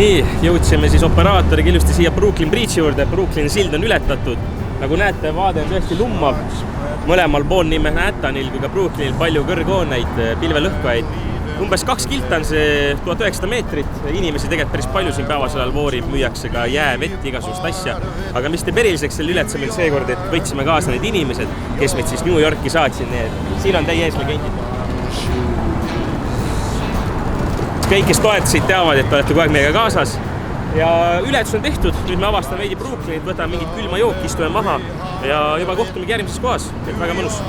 Nii, jõudsime siis operaatoriga ilusti siia Brooklyn Bridge'i juurde. Brooklyn sild on ületatud. Nagu näete, vaade on tõesti lummav. Mõlemal pool nii Manhattanil kui ka Brooklynil palju kõrghooneid, pilvelõhkaid. Umbes 2 kilta on see 1900 meetrit. Inimesi tegelikult päris palju siin päevasel ajal voorib, müüakse ka jää, vett, igasugust asja. Aga mis te periliseks selle ületase meil seekord, et võtsime kaasa need inimesed, kes meid siis New Yorki saatsid. Siin on teie ees legendid. Kõik, kes toetasid, teavad, et te olete kogu aeg meiega kaasas. Ja ületus on tehtud. Nüüd me avastame veidi Brooklynit, võtame mingit külma jooki, istume maha ja juba kohtumegi järgmises kohas. Et väga mõnus.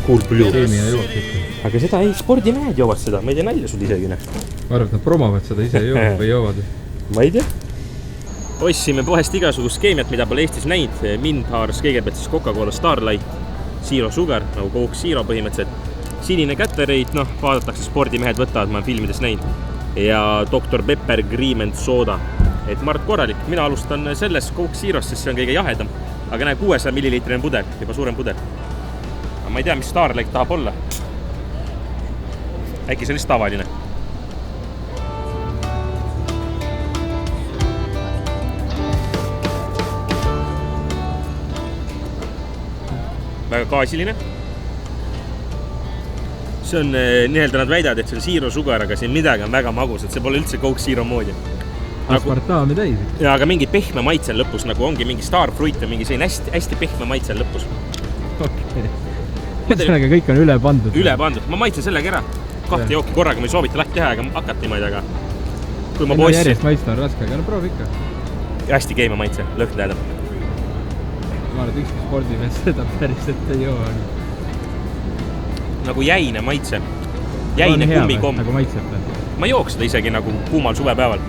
Cool blue. Aga seda ei, spordimehed joovad seda. Ma ei tea nalja sul isegi. Ma arvan, et nad promovad seda ise või joovad. Ma ei tea. Ossime pohest igasugust keemiat, mida pole Eestis näinud. Mind haaras kõigepealt siis Coca-Cola Starlight, Zero Sugar, nagu Coke Zero põhimõtteliselt. Sinine Gatorade, vaadatakse spordimehed võtavad, ma olen filmides näinud. Ja Dr. Pepper Cream and Soda. Et Mart korralik, mina alustan selles Coke Zerost, sest see on kõige jahedam. Aga näe, 600 milliliitrine puder, juba suurem puder. Aga ma ei tea, mis Starlight tahab olla. Äkki see on lihtsalt tavaline. Väga gaasiline. See on, nad väidavad, et see on Zero Sugar, aga siin midagi on väga magus, et see pole üldse Coke Zero moodi. Aspartaami täis. Ja, aga mingi pehme maitse lõpus, nagu ongi mingi Starfruit või mingi selline hästi pehme maitse lõpus. Okei. Sellega kõik on üle pandud. Üle pandud. Ma maitsen sellega ära. 2 jooki korraga, ma ei soovita lahti teha, aga hakata niimoodi, aga kui ma poossin. Järjest maitsta on raske, aga proovi ikka. Hästi keime maitse, lõhn tähendab. Ma arvan, et ükski spordimees seda päris ette ei joo. Nagu jäine maitse. Jäine kummikomm. Nagu maitseb. Ma jooks seda isegi nagu kuumal suvepäeval.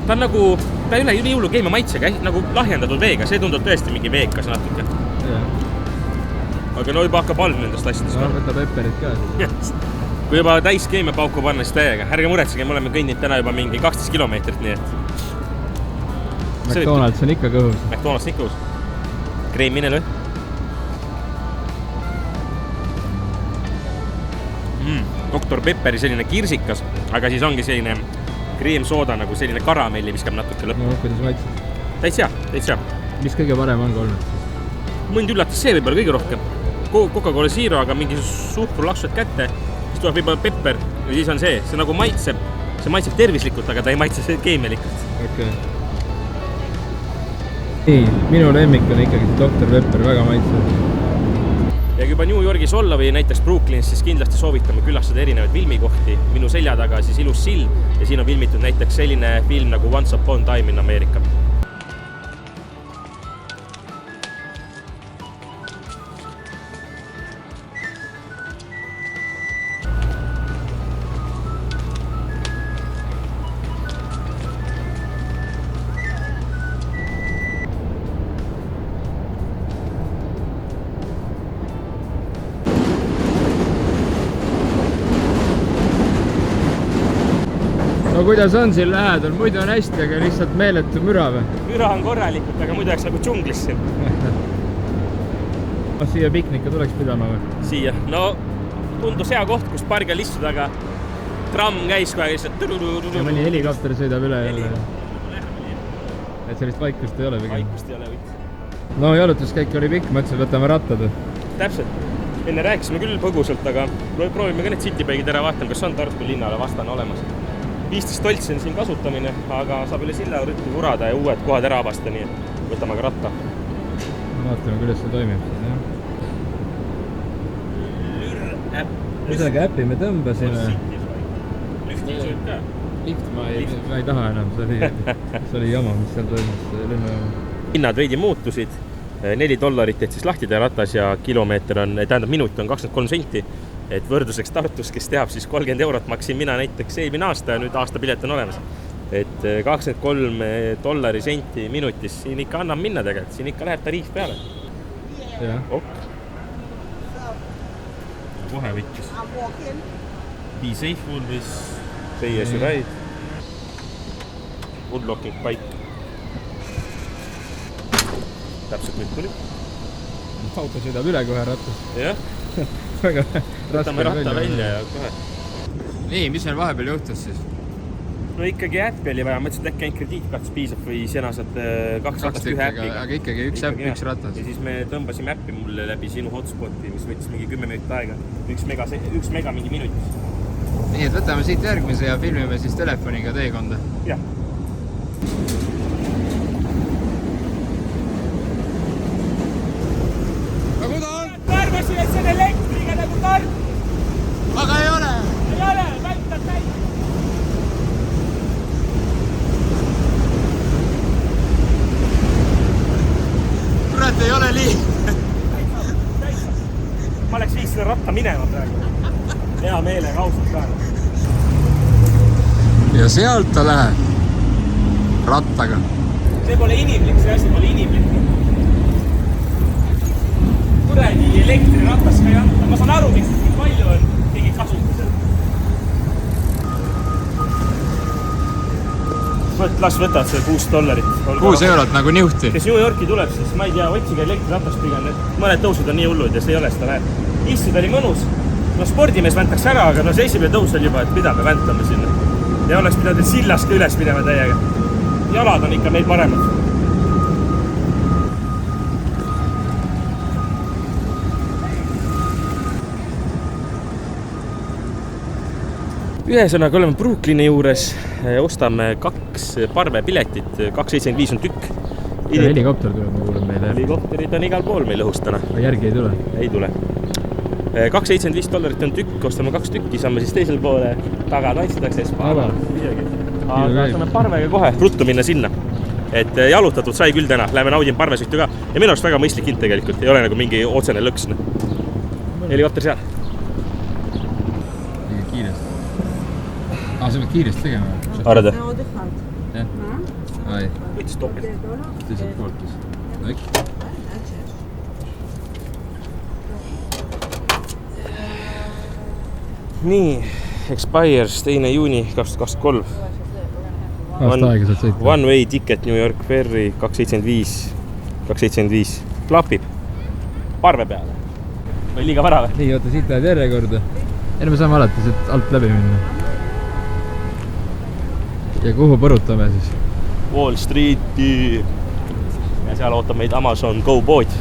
Ta on nagu, ta ei ole jõulu keime maitsega, nagu lahjendatud veega. See tundub tõesti mingi veekas natuke. Aga no juba hakkab halb nendest asjadest. Ma võtta pepperit ka. Kui juba täis keime pauku panna, siis täiega. Ärge muretsege, me oleme kõndinud täna juba mingi 12 kilomeetrit, nii et McDonald's on ikka kõhus. McDonald's on ikka kõhus. Kreemine lõh. Dr. Pepperi selline kirsikas, aga siis ongi selline kreemsooda, nagu selline karamelli viskab natuke lõppu. No, kuidas maitsed? Täits hea. Mis kõige parem on olnud? Mõnd üllatas see võib-olla kõige rohkem. Coca-Cola Zero, aga mingi suhkru laksud kätte, siis tuleb võib-olla pepper ja siis on see nagu maitseb. See maitseb tervislikult, aga ta ei maitse keemialikult. Okei. Ei, minu lemmik on ikkagi Dr. Pepper, väga maitsev. Ja kui juba New Yorgis olla või näiteks Brooklynis, siis kindlasti soovitame külastada erinevaid filmikohti. Minu selja taga siis ilus sild ja siin on filmitud näiteks selline film nagu Once Upon a Time in America. No kuidas on siin lähedal? Muidu on hästi, aga lihtsalt meeletu müra või? Müra on korralikult, aga muidu oleks nagu džunglis siin. Siia piknika tuleks pidama või? Siia. No tundus hea koht, kus pargal istuda, aga tramm käis kohe lihtsalt. Ja mõni helikopter sõidab üle jälle. Et sellist vaikust ei ole või? Vaikust ei ole võit. No jalutuskäik oli pikk, mõtlesin, võtame rattad. Täpselt. Enne rääkisime küll põgusalt, aga proovime ka need siltipeegid ära, vaatan, kas on Tartu linnale vastane olemas. 15 toltsi on siin kasutamine, aga saab üle silla rütti vurada ja uued kohad ära avasta, nii et võtame ka ratta. Vaatame, kuidas see toimib. Midagi äppi me tõmbasime. Lüfti sööb ka? Lift ma ei taha enam, see oli jama, mis seal toimus. Hinnad veidi muutusid, $4 et siis lahtide ratas ja kilomeeter on, tähendab minut on 23 senti. Et võrduseks Tartus, kes teab, siis 30 eurot maksin mina näiteks eelmine aasta ja nüüd aasta pilet on olemas. Et $23 senti minutis, siin ikka annab minna tegelikult, siin ikka läheb tariif peale. Ok. Kohe võttis. Be safe always, stay as you ride. Woodlocking pipe. Täpselt nüüd tuli. auto sõidab üle kohe rattas. jah. Väga võtame ratta välja ja kohe. Nii, mis meil vahepeal juhtus siis? No ikkagi äppi oli vaja, mõtlesin, et äkki ainult krediitkaarts piisab või sina saad 2 ratast ühe äppiga. Aga ikkagi üks äpp, üks ratas. Ja siis me tõmbasime äppi mulle läbi sinu hotspoti, mis võttis mingi 10 minutit aega. 1 mega mingi minut. Nii, et võtame siit järgmise ja filmime siis telefoniga teekonda. Jah. Aga ta on? Arvasin, et see on elektriga nagu tark. Aga ei ole! Ei ole, vältad täis. Kurat, ei ole liiv! Ma oleks viis seda ratta minema praegu. Hea meelega, ausalt ka. Ja sealt ta läheb rattaga. See pole inimlik, see asi pole inimlik. Kuradi elektriratas ka ei anta. Ma saan aru, miks nii palju on keegi kasutusel. Las võtad see $6. 6 eurot nagu niuhti. Kes New Yorki tuleb, siis ma ei tea, otsige elektriratast pigem. Mõned tõusud on nii hullud ja see ei ole seda näeb. Istud oli mõnus. No spordimees väntaks ära, aga no see esimene tõus oli juba, et mida me väntame sinna. Ja oleks pidanud et sillast üles minema täiega. Jalad on ikka meil paremad. Ühesõnaga oleme Brooklyni juures, ostame 2 parvepiletit, 2.75 on tükk. Ja helikopter tuleb, ma kuulen meile. Helikopterid on igal pool meil õhust täna. Järgi ei tule? Ei tule. $2.75 on tükk, ostame 2 tükki, saame siis teisel poole taga tantsitakse Espada. Aga saame parvega kohe ruttu minna sinna. Et jalutatud sai küll täna, läheme naudin parvesühtu ka. Ja minu arust väga mõistlik hind tegelikult, ei ole nagu mingi otsene lõks. Helikopter seal. Liiga kiiresti. Sa pead kiiresti tegema. Arvada? Jah. Ai. Võttis topelt. Teiselt poolt. No ikka. Nii, expires 2. juuni 2023. Aasta aega saad sõita. One way ticket New York Ferry 2.75. Klapib. Parve peale. Või liiga vara või? Nii, oota, siit läheb järjekorda. Ja me saame alati siit alt läbi minna. Ja kuhu põrutame siis? Wall Streeti. Ja seal ootab meid Amazon Go pood,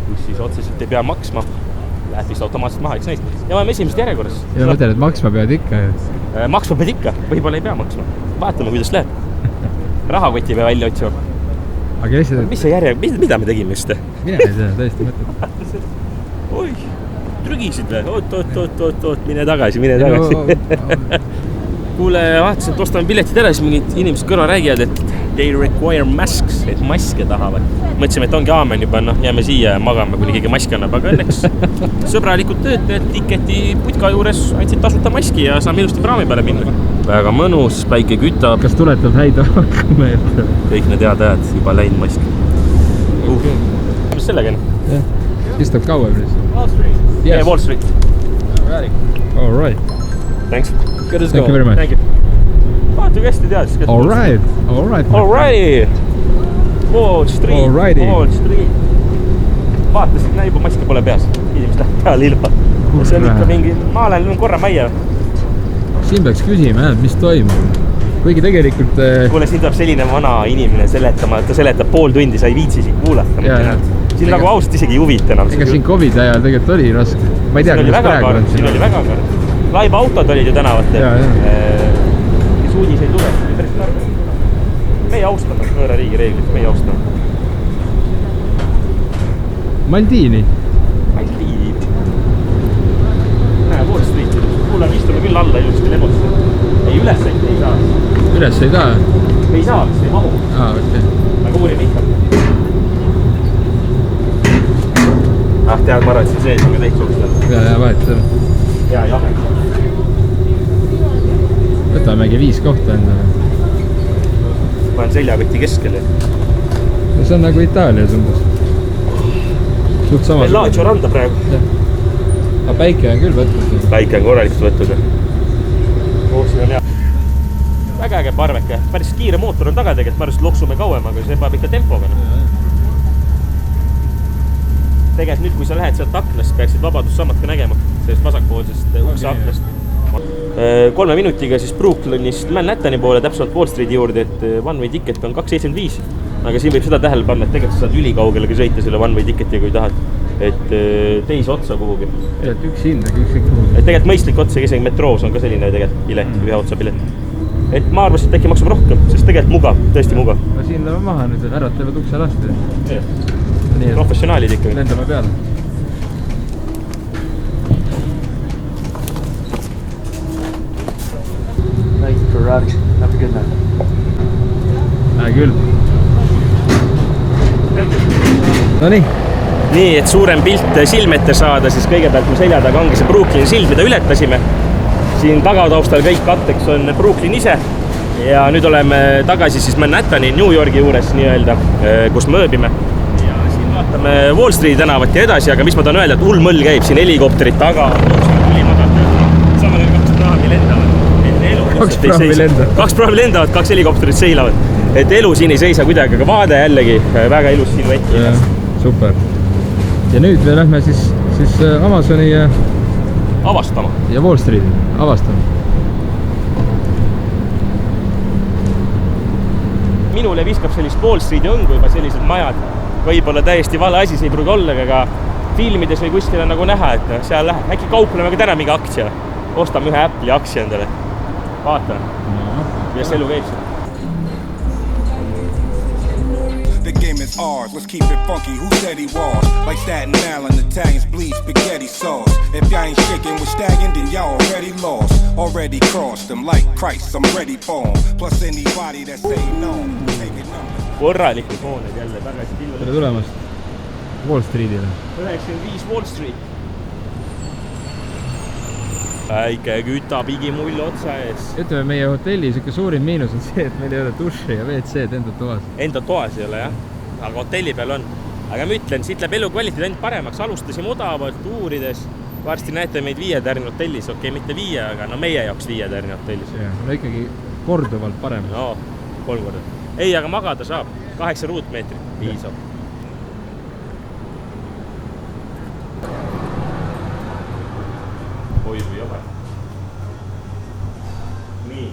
kus siis otseselt ei pea maksma. Läheb vist automaatselt maha, eks neist. Ja me oleme esimesest järjekorras. Ja mõtlen, et maksma pead ikka. Maksma pead ikka, võib-olla ei pea maksma. Vaatame, kuidas läheb. Rahakoti peab välja otsima. Aga lihtsalt... Mis see järjekord, mida me tegime just? Mina ei tea, tõesti mõtled. Oi, trügisid või? Oot, mine tagasi. Kuule, vaatasin, et ostame piletid ära, siis mingid inimesed kõrval räägivad, et they require masks, et maske tahavad. Mõtlesime, et ongi aamen juba, jääme siia ja magame, kuni keegi maski annab, aga õnneks sõbralikud töötajad tiketi putka juures andsid tasuta maski ja saame ilusti praami peale minna. Väga mõnus, päike kütab. Kas tuletab häid hakkama ette? Kõik need head ajad, juba läinud mask. Mis sellega on? Istub kauem siis? Wall Street. Yeah, Wall Street. All right. Thanks. Thank you very much. Thank you. Vaata, kui hästi teadis. All right. Alrighty. Wall Street. Alrighty. Wall Street. Vaatasid, näe juba maski pole peas. Inimesed läheb peale ilma. See on ikka mingi, ma olen korra majja. Siin peaks küsima, mis toimub. Kuigi tegelikult... Kuule, siin tuleb selline vana inimene seletama, et ta seletab pool tundi, sa ei viitsi siin kuulata. Siin nagu ausalt isegi ei huvita enam. Ega siin COVID ajal tegelikult oli raske. Ma ei tea, siin oli väga kard. Laiba autod olid ju tänavatel. Kes uudis ei tule. Me ei austanud võõra riigi reeglid, me ei austanud. Maldiini. Näe, Wall Street. Kuule, istume küll alla ilusti lemosse. Ei, üles ei saa. Üles ei saa? Ei saa, see ei mahu. Okei. Aga uurime ikka. Tead, ma arvan, et siin sees on ka teid suhtel. Ja, vahet seal. Ja, jahe. Võtamegi 5 kohta endale. Ma olen seljakoti keskel. No see on nagu Itaalias umbes. Suht samas. Meil Laatio randa praegu. Aga päike on küll võtnud. Päike on korralikult võtnud. Siin on hea. Väga äge parveke. Päris kiire mootor on taga tegelikult. Ma arvan, et loksume kauem, aga see peab ikka tempoga. tegelikult nüüd, kui sa lähed sealt aknast, peaksid Vabadussammat ka nägema sellest vasakpoolsest ukse aknast. 3 minutiga siis Brooklynist Manhattani poole, täpselt Wall Streeti juurde, et one-way ticket on 2.75. Aga siin võib seda tähele panna, et tegelikult sa saad ülikaugelegi sõita selle one-way ticketiga, kui tahad. Et teise otsa kuhugi. Et üks hind, aga ükskõik kuhugi. Et tegelikult mõistlik otsa, isegi metroos on ka selline tegelikult pilet, ühe otsa pilet. Et ma arvasin, et äkki maksab rohkem, sest tegelikult mugav, tõesti mugav. No siin läheb maha nüüd, härrad teevad ukse lasti. Professionaalid ikkagi. Lendame peale. Nice Ferrari. Have a good night. Küll. No nii. Nii, et suurem pilt silm ette saada, siis kõigepealt mu selja taga ongi see Brooklyni sild, mida ületasime. Siin tagataustal kõik katteks on Brooklyn ise. Ja nüüd oleme tagasi siis Manhattani, New Yorgi juures nii-öelda, kus me ööbime. Ja siin vaatame Wall Streeti tänavat ja edasi, aga mis ma tahan öelda, et hull mõll käib siin helikopterid taga. Samal ajal 2 praavi lendavad. 2 praavi lendavad. 2 praavi lendavad, 2 helikopterit seilavad. Et elu siin ei seisa kuidagi, aga vaade jällegi väga ilus siluett. Super. Ja nüüd me lähme siis Amazoni avastama. Ja Wall Streeti avastama. Minule viskab sellist Wall Streeti õngu juba sellised majad. Võib-olla täiesti vale asi, see ei pruugi olla, aga filmides või kuskil on nagu näha, et seal läheb. Äkki kaupleme ka täna mingi aktsia. Ostame ühe Apple'i aktsia endale. Vaata. Ja see elu käib siin. The game is ours, let's keep it funky. Who said he was? Like Staten Island, Italians bleed spaghetti sauce. If y'all ain't shaking with Staggin', then y'all already lost. Already crossed them like Christ, I'm ready for them. Plus anybody that say no, take it number. Korralikud hooned jälle tagasi pilve. Tere tulemast Wall Streetile. 95 Wall Street. Väike kütapigimull otsa ees. Ütleme, meie hotelli suurim miinus on see, et meil ei ole duši ja WC-d enda toas. Enda toas ei ole, jah. Aga hotelli peal on. Aga ma ütlen, siit läheb elukvaliteet ainult paremaks. Alustasime odavalt uurides. Varsti näete meid 5-tärni hotellis. Okei, mitte 5, aga no meie jaoks 5-tärni hotellis. No ikkagi korduvalt parem. No, 3 korda. Ei, aga magada saab. 8 ruutmeetrit piisab. Oi või jobe. Nii,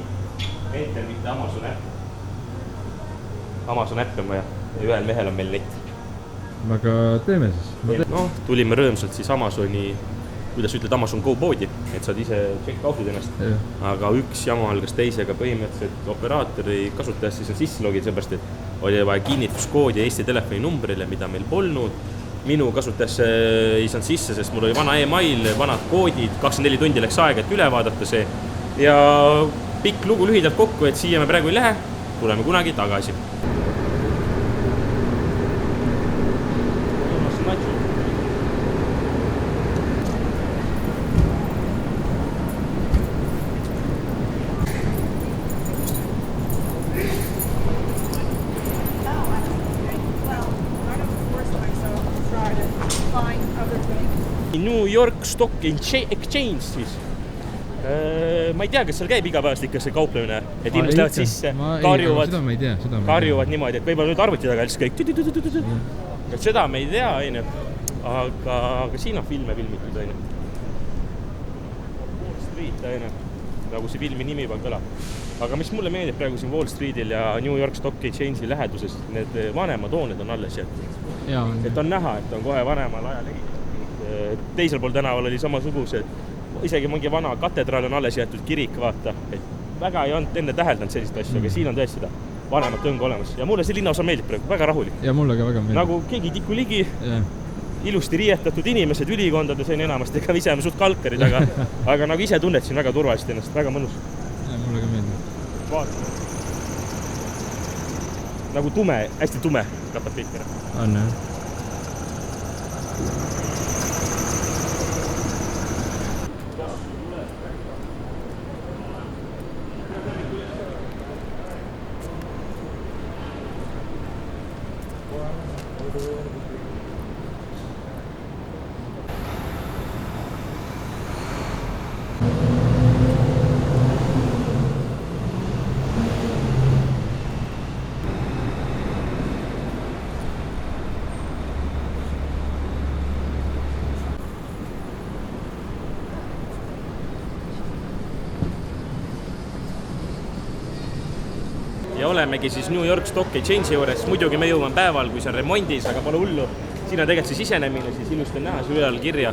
enter mitte Amazon äpp. Amazon äpp on vaja. Ja ühel mehel on meil net. Aga teeme siis. No, tulime rõõmsalt siis Amazoni, kuidas ütled, Amazon Go poodi, et saad ise check-out'id ennast. Aga üks jama algas teisega põhimõtteliselt operaatori kasutajast siis on sisse logid, seepärast, et oli vaja kinnituskoodi Eesti telefoni numbrile, mida meil polnud. Minu kasutajasse ei saanud sisse, sest mul oli vana e-mail, vanad koodid, 24 tundi läks aega, et üle vaadata see. Ja pikk lugu lühidalt kokku, et siia me praegu ei lähe, tuleme kunagi tagasi. New York Stock Exchange siis. Ma ei tea, kas seal käib igapäevast see kauplemine, et inimesed lähevad sisse, karjuvad niimoodi, et võib-olla nüüd arvuti taga lihtsalt kõik. Et seda me ei tea, aine. Aga siin on filme filmitud, aine. Wall Street, aine. Nagu see filmi nimi juba kõlab. Aga mis mulle meeldib praegu siin Wall Streetil ja New York Stock Exchange'i läheduses, need vanemad hooned on alles jätnud. Et on näha, et on kohe vanemal ajal ehitatud. Teisel pool tänaval oli samasugused, isegi mingi vana katedraal on alles jäetud, kirik, vaata. Et väga ei olnud enne täheldanud sellist asja, aga siin on tõesti seda vanemat õngu olemas. Ja mulle see linnaosa meeldib praegu, väga rahulik. Ja mulle ka väga meeldib. Nagu keegi tiku ligi, ilusti riietatud inimesed ülikondades on enamasti, ega ise on suht kalkarid, aga nagu ise tunned siin väga turvalist ennast, väga mõnus. Ja mulle ka meeldib. Vaata. Nagu tume, hästi tume katab pikkina. On, jah. olemegi siis New York Stock Exchange'i juures, muidugi me jõuame päeval, kui see on remondis, aga pole hullu. Siin on tegelikult see sisenemine, siis ilusti on näha see ülal kirja.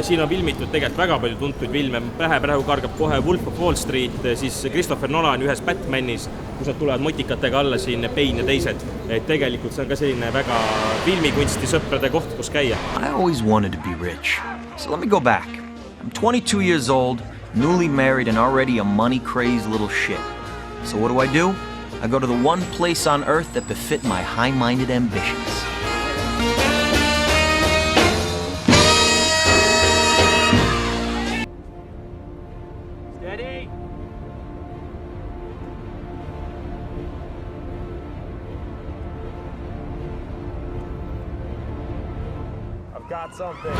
Siin on filmitud tegelikult väga palju tuntuid filme, praegu kargab kohe Wolf of Wall Street, siis Christopher Nolan ühes Batmanis, kus nad tulevad motikatega alla siin, Bane ja teised. Et tegelikult see on ka selline väga filmikunsti sõprade koht, kus käia. I always wanted to be rich, so let me go back. I'm 22 years old, newly married and already a money-crazed little shit. So what do? I go to the one place on earth that befit my high-minded ambitions. Steady! I've got something.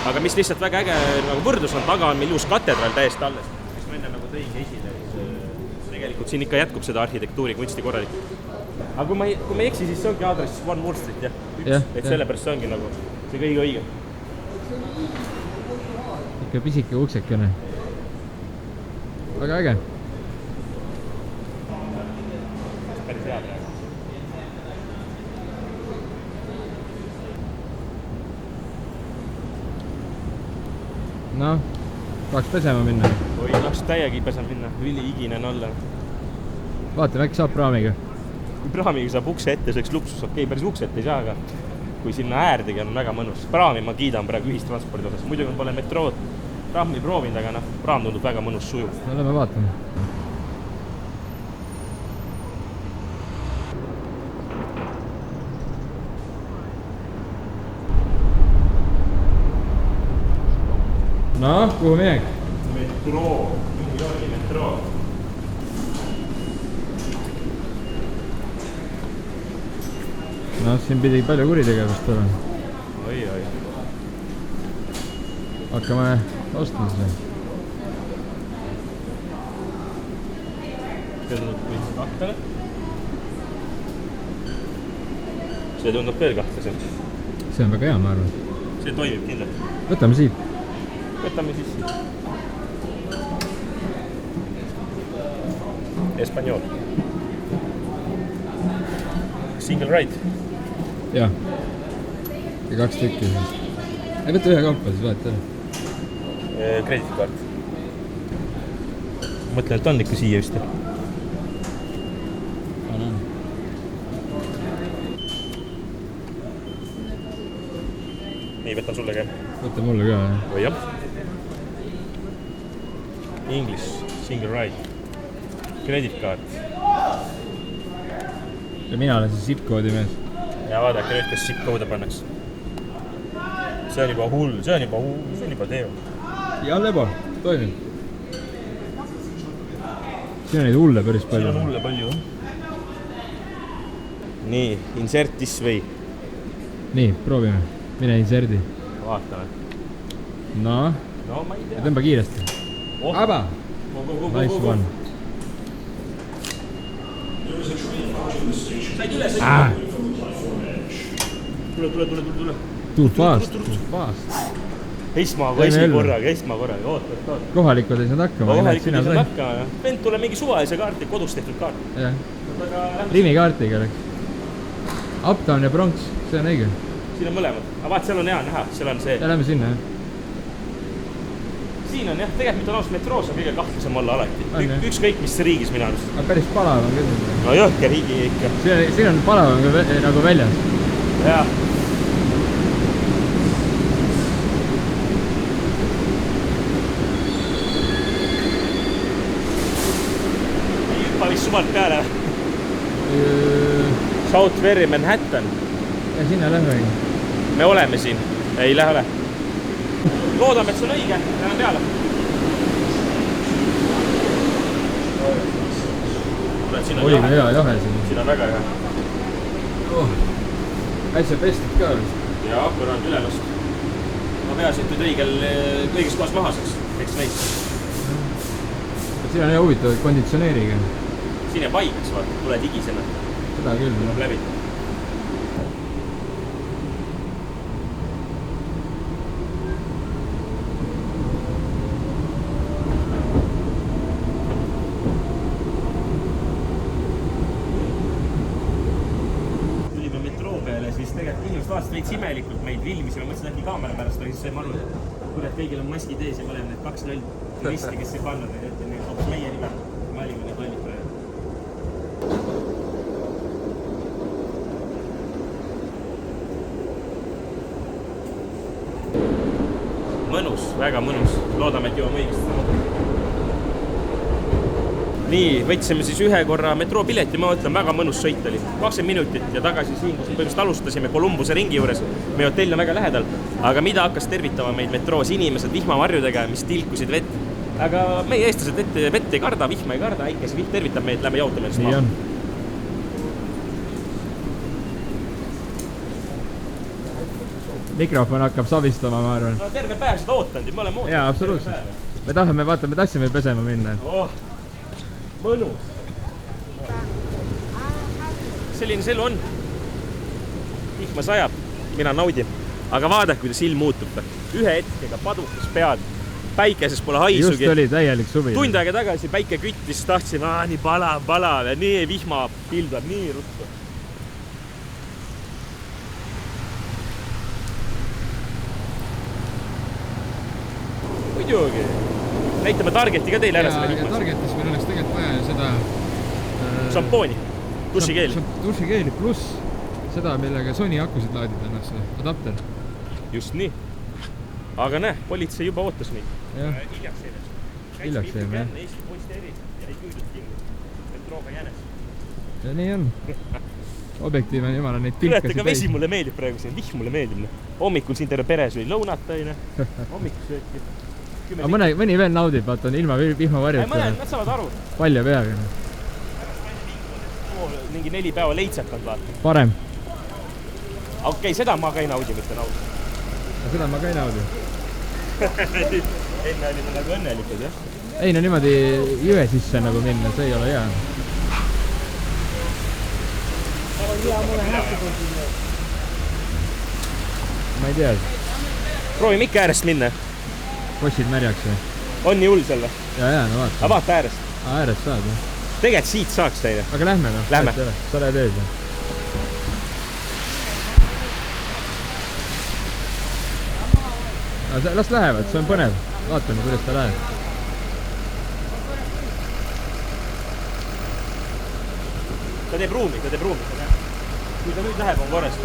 Aga mis lihtsalt väga äge nagu võrdlus on, taga on meil uus katedraal täiesti alles, mis ma enne nagu tõigi esile, et tegelikult siin ikka jätkub seda arhitektuuri kunsti korralikult. Aga kui ma ei eksi, siis see ongi aadress One Wall Street, jah? Et sellepärast see ongi nagu see kõige õige. Ikka pisike uksekene. Väga äge. Päris hea praegu. No, tahaks pesema minna. Oi, tahaks täiegi pesema minna, üliiginen olla. Vaatame, äkki saab praamiga. Kui praamiga saab ukse ette, see oleks luksus, okei, päris ukse ette ei saa, aga kui sinna äärdegi on väga mõnus. Praami ma kiidan praegu ühistranspordi osas. Muidugi pole metrood praami proovinud, aga praam tundub väga mõnus suju. No, lähme vaatame. No, kuhu minek? Metroo, New Yorki metroo. No, siin pidi palju kuritegevust olla. Oi. Hakkame ostma seda. See tundub võiks kahtlane. See tundub veel kahtlasem. See on väga hea, ma arvan. See toimib kindlalt. Võtame siit. Võtame sissi. Espanol. Single ride. Jah. Ja 2 tükki siis. Ei, võtta ühe kaupa siis, vahet ära. Kreditkaart. Mõtlen, et on ikka siia just. Nii, võtan sulle ka. Võta mulle ka, jah. Või jah. English, single ride. Kreditkaart. Ja mina olen siis zip-koodi mees. Ja vaadake nüüd, kas zip-koode pannaks. See on juba hull, see on juba teo. Ja lebo, toimib. Siin on neid hulle päris palju. Siin on hulle palju. Nii, insert this way. Nii, proovime. Mine inserdi. Vaatame. No, ma ei tea. ja tõmba kiiresti. Aba! Nice one. Said üles. Tule. Too fast. Esmakorraga, oota. Kohalikud ei saanud hakkama. Kohalikud ei saanud hakkama. Vend tule mingi suvalise kaarti, kodus tehtud kaart. Jah. Rimi-kaartiga oleks. Uptown ja Bronx, see on õige. Siin on mõlemad. Aga vaat, seal on hea näha, seal on see. Ja lähme sinna, jah. Siin on jah, tegelikult mitte on metroos on kõige kahtlasem olla alati. Ükskõik mis riigis minu arust. Aga päris palav on küll. No jõhker riigi ikka. Siin on palav nagu väljas. Jah. Ei hüppa vist suvalt peale. South Ferry Manhattan. Ja sinna lähmegi. Me oleme siin. Ei lähe ole. Loodame, et see on õige. Lähme peale. Oi, hea jahe siin. Siin on väga hea. Äsja pestud ka vist. Jaa, põrand ülevast. Ma peasin nüüd õiges kohas maha saaks. Eks neid. Siin on hea huvitav konditsioneeriga. Siin jääb haigeks, vaata. Tule digisena. Seda küll. Tuleb läbi. inimesed vaatasid veits imelikult meid filmisime, mõtlesid äkki kaamera pärast, aga siis saime aru, et kurat, kõigil on maskid ees ja me oleme need 2 turisti, kes ei pannud neid ette, nii hoopis meie nime. Me olime need lollid praegu. Mõnus, väga mõnus. Loodame, et jõuame õigesti sama. Nii, võtsime siis ühe korra metroopileti, ma ütlen, väga mõnus sõit oli. 20 minutit ja tagasi siin, kus me põhimõtteliselt alustasime Columbuse ringi juures. Meie hotell on väga lähedal, aga mida hakkas tervitama meid metroos inimesed vihmavarjudega, mis tilkusid vett. Aga meie eestlased vett ei karda, vihma ei karda, äikese vihm tervitab meid, lähme jautame ennast maha. Mikrofon hakkab savistama, ma arvan. No terve päev seda ootanud ja me oleme ootanud. Jaa, absoluutselt. Me tahtsime pesema minna. Oh, mõnus. Selline see elu on. Vihma sajab, mina naudin. Aga vaadake, kuidas ilm muutub. Ühe hetkega padukas pead. Päikeses pole haisugi. Just oli täielik suvi. Tund aega tagasi päike küttis, tahtsin, nii palav ja nii vihma pildab, nii ruttu. Muidugi. Näitame Targeti ka teile ära selle vihmas. Ja Targetis meil oleks tegelikult vaja seda... Šampooni, dušikeeli. Dušikeeli pluss seda, millega Sony akusid laadid ennast, adapter. Just nii. Aga näe, politsei juba ootas meid. Hiljaks jäime, jah. Eesti poiste eri ja ei küldud kinni. Metrooga jänes. Ja nii on. Objektiiv on jumala neid pilkasid. Kuulete, ka vesi mulle meeldib praegu siin, vihm mulle meeldib. Hommikul siin terve pere sööi lõunata, hommikul sööti. Aga mõni veel naudib, vaata on ilma vihmavarjut. Nad saavad aru. Palja peaga. Mingi 4 päeva leitsekand vaata. Parem. Okei, seda ma ka ei naudi, mitte naudi. Seda ma ka ei naudi. Enne olime nagu õnnelikud, jah? Ei, no niimoodi jõe sisse nagu minna, see ei ole hea. Ma ei tea. Proovime ikka äärest minna. Kossid märjaks või? On nii hull selle? Ja, no vaata. Aga vaata äärest. Äärest saad, jah. Tegelikult siit saaks teile. Aga lähme, noh. Lähme. Sa lähed ees, jah. Las lähevad, see on põnev. Vaatame, kuidas ta läheb. Ta teeb ruumi. Kui ta nüüd läheb, on korras.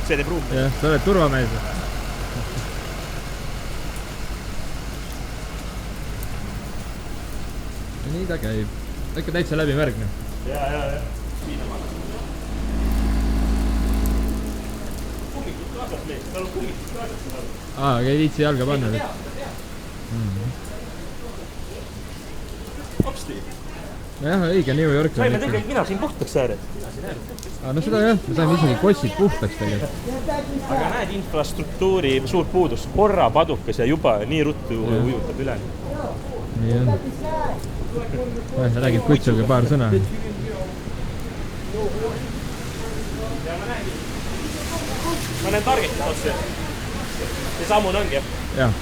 See teeb ruumi. Jah, sa oled turvamees. Ja nii ta käib. Äkki täitsa läbi märgne. Ja. Kummikud kaasas mees, tal on kummikud kaasas. Ei viitsi jalga panna. Hopsti. Nojah, õige New York. Saime tegelikult mina siin puhtaks ääred. No seda jah, me saime isegi kossid puhtaks tegelikult. Aga näed infrastruktuuri suurt puudus. Korra padukas ja juba nii ruttu ujutab üle. Nii on. Räägid kutsuga paar sõna. Ma näen Targetit otse. See sammun ongi. Jah.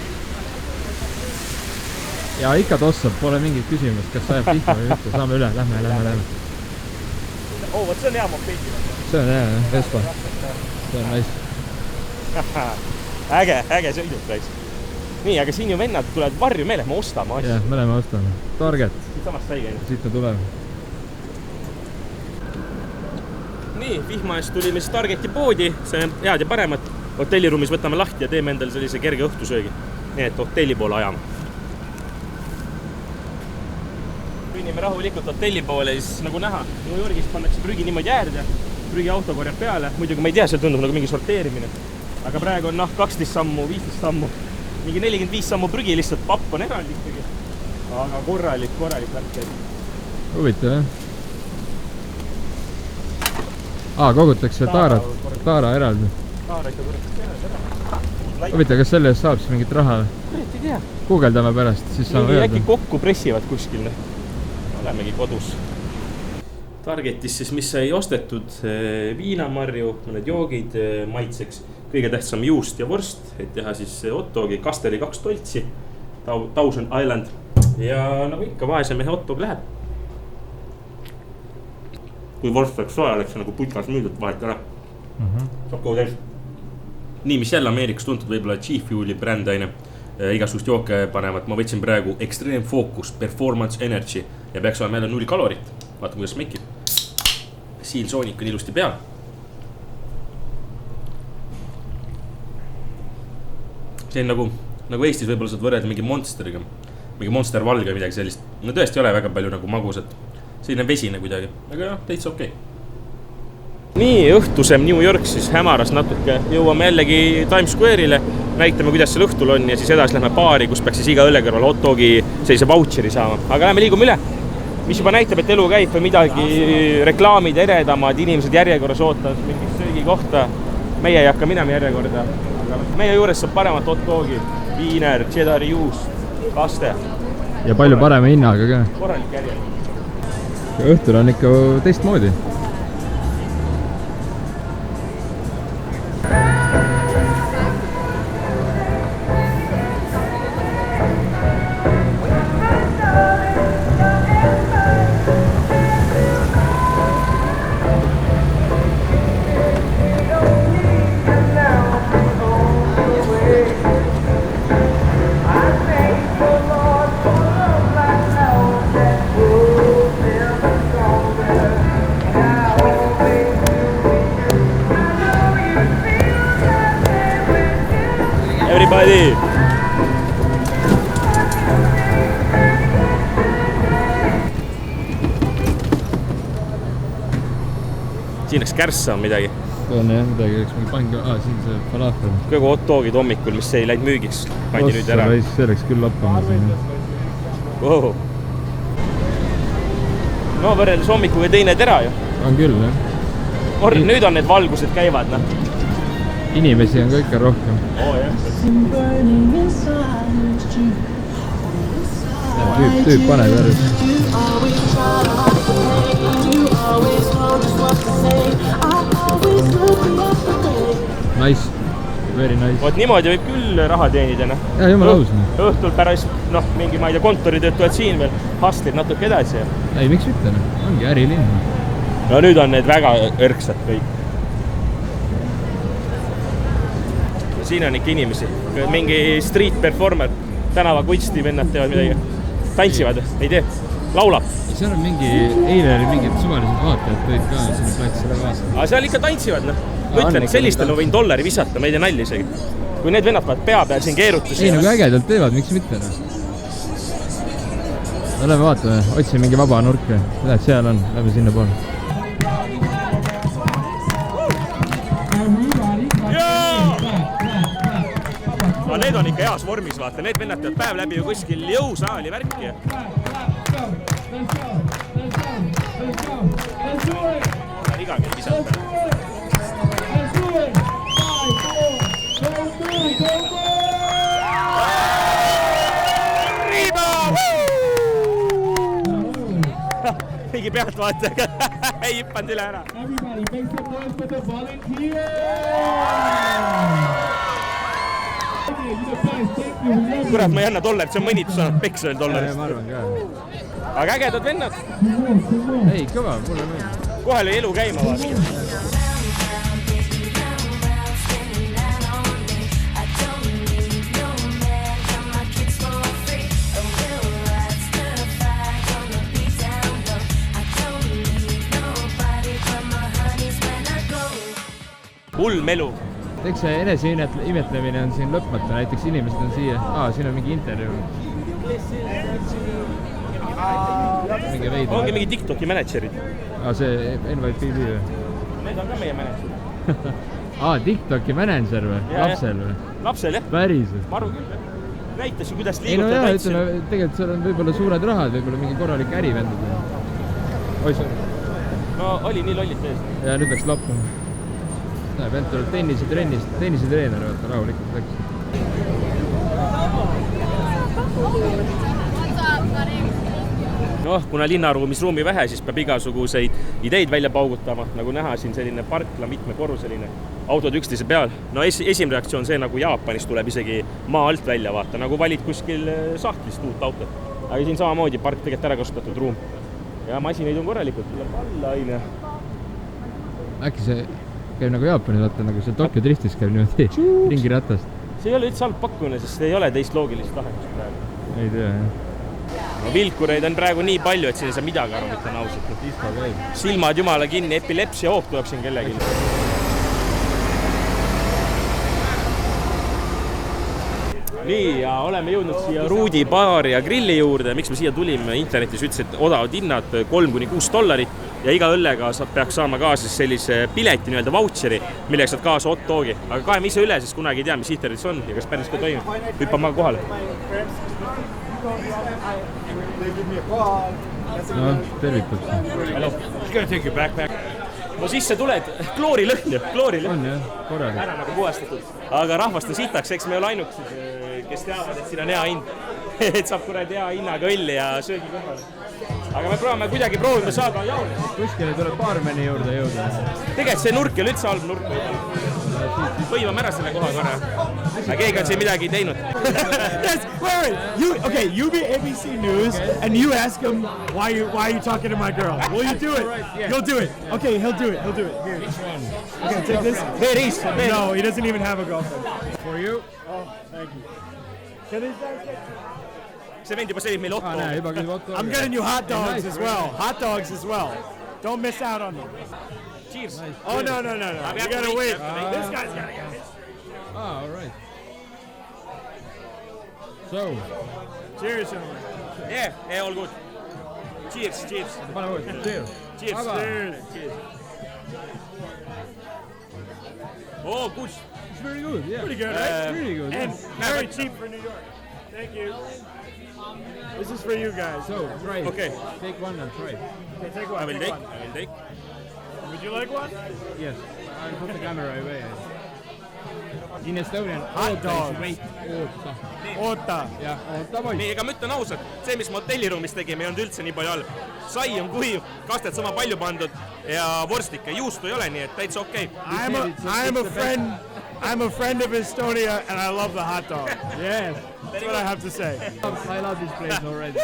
Ja ikka tossab, pole mingit küsimust, kas sajab tihta või mitte. Saame üle, lähme. Võt see on hea mopeedi. See on hea, Vespa. See on nice. Äge sõiduk täis. Nii, aga siin ju vennad tulevad varju meeled, me ostame asju. Jah, me oleme ostame. Target. Siit samast sai käinud. Siit me tuleme. Nii, vihma eest tulime siis Targeti poodi. See on head ja paremat. Hotelliruumis võtame lahti ja teeme endale sellise kerge õhtusöögi. Nii, et hotelli poole ajame. Kõnnime rahulikult hotelli poole, siis nagu näha, New Yorgis pannakse prügi niimoodi äärde, prügiauto korjab peale, muidugi ma ei tea, seal tundub nagu mingi sorteerimine. Aga praegu on 12 sammu, 15 sammu, mingi 45 sammu prügi, lihtsalt papp on eraldi ikkagi. Aga korralik värk. Huvitav, jah? Kogutakse taara eraldi. Taara ikka korratakse eraldi. Huvitav, kas selle eest saab siis mingit raha? Kurat, ei tea. Guugeldame pärast, siis saame öelda. Äkki kokku pressivad kuskil. Olemegi kodus. Targetis siis, mis sai ostetud, viinamarju, mõned joogid maitseks, kõige tähtsam juust ja vorst, et teha siis hotdogi, kasteri 2 toltsi, Thousand Island ja nagu ikka vaese mehe hotdog läheb. kui vorst oleks soe, oleks nagu putkas müüdud vahelt ära. Saab kogu täis. Nii, mis jälle Ameerikas tuntud võib-olla Chief Fuel'i bränd aine. Igasugust jooke panevad. Ma võtsin praegu Extreme Focus Performance Energy ja peaks olema jälle 0 kalorit. Vaata, kuidas mekib. Seal soonik on ilusti peal. See on nagu Eestis võib-olla saad võrrelda mingi Monsteriga. Mingi Monster valge või midagi sellist. No tõesti ei ole väga palju nagu magusat. Selline vesine kuidagi. Aga jah, täitsa okei. Nii, õhtusem New York siis hämaras natuke. Jõuame jällegi Times Square'ile. Näitame, kuidas seal õhtul on ja siis edasi lähme baari, kus peaks siis iga õlle kõrval hot dogi sellise voucheri saama. Aga lähme liigume üle. Mis juba näitab, et elu käib või midagi reklaamid eredamad, inimesed järjekorras ootas mingit söögi kohta. Meie ei hakka minema järjekorda. Aga meie juures saab paremat hot dogi, viiner, cheddari juus, laste. Ja palju parema hinnaga ka. Korralik järjekord. Õhtul on ikka teistmoodi. Everybody! Siin läks kärssa on midagi. On jah, midagi läks mingi pange... siin see falafel. Kõigu hot dogid hommikul, mis ei läinud müügiks. Pandi nüüd ära. See läks küll lappama siin. Wow. No võrreldes hommikuga teine tera ju. On küll, jah. Nüüd on need valgused käivad, noh. Inimesi on ka ikka rohkem. jah. Tüüp paneb järjest. Nice. Very nice. Vot niimoodi võib küll raha teenida, noh. Ja, jumala aus. Õhtul pärast, noh, mingi, ma ei tea, kontoritööd tuled siin veel, hustlid natuke edasi. Ei, miks mitte, noh. Ongi ärilinn. No nüüd on need väga õrksad kõik. Siin on ikka inimesi. Mingi street performer, tänava kunsti vennad teevad midagi. Tantsivad, ei tee, laulab. Seal on mingi, eile oli mingid suvalised vaatajad, tõid ka sinna platsile vaasa. Aga seal ikka tantsivad, noh. Ma ütlen, sellistel ma võin $1 visata, ma ei tee nalja isegi. Kui need vennad paad pea peal siin keerutusi. Ei, nagu ägedalt teevad, miks mitte, noh. Lähme vaatame, otsin mingi vaba nurke. Lähed, seal on, lähme sinna poole. No need on ikka heas vormis, vaata. Need vennad teevad päev läbi ju kuskil jõusaali värki. Igagi visata. Mingi pealt vaatajaga ei hippanud üle ära. Kurat, ma ei anna $, see on mõnitus annab peksa veel $. Ma arvan ka. Aga ägedad vennad. Ei, kõva, mulle meeldib. Kohe lõi elu käima vaata. Ulm elu. Eks see eneseimetlemine on siin lõpmata, näiteks inimesed on siia. Siin on mingi intervjuu. Mingi veidi. Ongi mingi TikToki managerid. See NYPD või? Need on ka meie managerid. TikToki manager või? Lapsel või? Lapsel, jah. Päriselt. Ma arvan küll, näitas ju, kuidas ei no liigutada jah, taitsil. ütleme, tegelikult seal on võib-olla suured rahad, võib-olla mingi korralik ärivendud. Oi, sorry. No oli nii lollit ees. Ja nüüd läks lappama. Vend tuleb tennisetreener, vaata, rahulikult läks. Noh, kuna linnaruumis ruumi vähe, siis peab igasuguseid ideid välja paugutama. Nagu näha siin selline parkla, mitmekorruseline, autod üksteise peal. No esimene reaktsioon see, nagu Jaapanis tuleb isegi maa alt välja vaata, nagu valid kuskil sahtlist uut autot. Aga siin samamoodi park tegelikult ära kasutatud ruum. Ja masinaid on korralikult, tuleb alla aine. äkki see käib nagu Jaapanis, vaata nagu see Tokyo Driftis käib niimoodi ringiratast. See ei ole üldse halb pakkumine, sest ei ole teist loogilist lahendust praegu. Ei tea, jah. No vilkureid on praegu nii palju, et siin ei saa midagi aru, ütlen ausalt. Silmad jumala kinni, epilepsia hoop tuleb siin kellegi. Nii, ja oleme jõudnud siia Ruudi baari ja grilli juurde. Miks me siia tulime? Internetis ütles, et odavad hinnad $3–6 ja iga õllega peaks saama kaasa sellise pileti nii-öelda voucheri, milleks saad kaasa hot dogi. Aga kaheme ise üle, sest kunagi ei tea, mis internetis on ja kas päris ka toimub. Hüppab ma kohale. No, tervitab see. Hello. Gonna take your backpack. No sisse tuled, kloorilõhn ju, kloorilõhn. On jah, korralik. Ära nagu puhastatud. Aga rahvast on sitaks, eks me ole ainukesed, kes teavad, et siin on hea hind. Et saab kuradi hea hinnaga õlli ja söögi kõrval. Aga me proovime saada jaune. Kuskile tuleb baarmeni juurde jõuda. Tegelikult see nurk ei ole üldse halb nurk. Võivame ära selle koha korra. Aga keegi on siin midagi teinud. Yes, wait. You be ABC News, and you ask him why are you talking to my girl? Will you do it? You'll do it. Okay, he'll do it. Here. Okay, take this. Veris. No, he doesn't even have a girlfriend. For you? Oh, thank you. Can these guys get... See vend juba selib meil otto. Näe, juba küll otto. I'm getting you hot dogs as well. Hot dogs as well. Don't miss out on them. Cheers. Oh, no. You gotta wait. This guy's gotta get it. Ah, all right. So. Cheers, gentlemen. Yeah, all good. Cheers. Pane uuesti. Cheers. Cheers. Oh, good. It's very good, yeah. Pretty good, right? Really good. And Yeah. very cheap for New York. Thank you. This is for you guys. So, try it. Okay. Take one and try it. Okay, take one. I will take take. one. Would you like one? Yes. I'll put the camera away. In Estonian, Hot dogs. Wait. Oota. Oota. Jah, oota poiss. Nii, ega ma ütlen ausalt, see, mis me hotelliruumis tegime, ei olnud üldse nii palju halb. Sai on kuiv, kastet sama palju pandud ja vorstikke, juustu ei ole, nii et täitsa okei. I'm a friend of Estonia, and I love the hot dog. Yes. That's what I have to say. I love this place already.